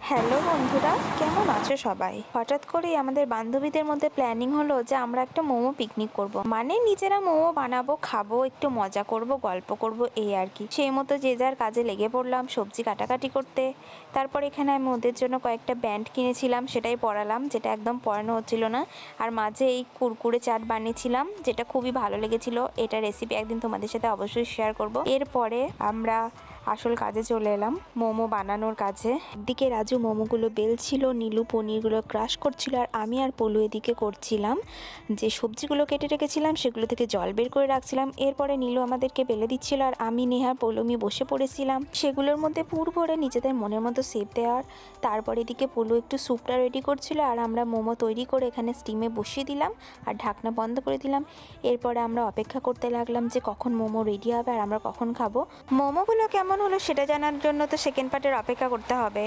Hello বন্ধুরা, কেমন আছো সবাই? হঠাৎ করেই আমাদের বান্ধবীদের মধ্যে প্ল্যানিং হলো যে আমরা একটা মোমো পিকনিক করব। মানে নিজেরা মোমো বানাবো, খাবো, একটু মজা করব, গল্প করব, এই আর কি। সেই মতো যে যার কাজে লেগে পড়লাম সবজি কাটাকাটি করতে। তারপর এখানে আমি ওদের জন্য কয়েকটা ব্যান্ড কিনেছিলাম, সেটাই পরালাম, যেটা একদম পরানো হচ্ছিল না। আর মাঝে এই কুরকুরে চাট বানিয়েছিলাম, যেটা খুবই ভালো লেগেছিল। এটা রেসিপি একদিন তোমাদের সাথে অবশ্যই শেয়ার করব। এরপরে আমরা আসল কাজে চলে এলাম, মোমো বানানোর কাজে। একদিকে রাজু মোমোগুলো বেলছিল, নীলু পনিরগুলো ক্রাশ করছিল, আর আমি আর পলু এদিকে করছিলাম যে সবজিগুলো কেটে রেখেছিলাম সেগুলো থেকে জল বের করে রাখছিলাম। এরপরে নীলু আমাদেরকে বেলে দিচ্ছিল, আর আমি, নেহা, পলুমি বসে পড়েছিলাম সেগুলোর মধ্যে পুর ভরে নিজেদের মনের মতো শেপ দেওয়ার। তারপর এদিকে পলু একটু স্যুপটা রেডি করছিল, আর আমরা মোমো তৈরি করে এখানে স্টিমে বসিয়ে দিলাম আর ঢাকনা বন্ধ করে দিলাম। এরপরে আমরা অপেক্ষা করতে লাগলাম যে কখন মোমো রেডি হবে আর আমরা কখন খাবো। মোমোগুলো কেমন হলো সেটা জানার জন্য তো সেকেন্ড পার্টের অপেক্ষা করতে হবে।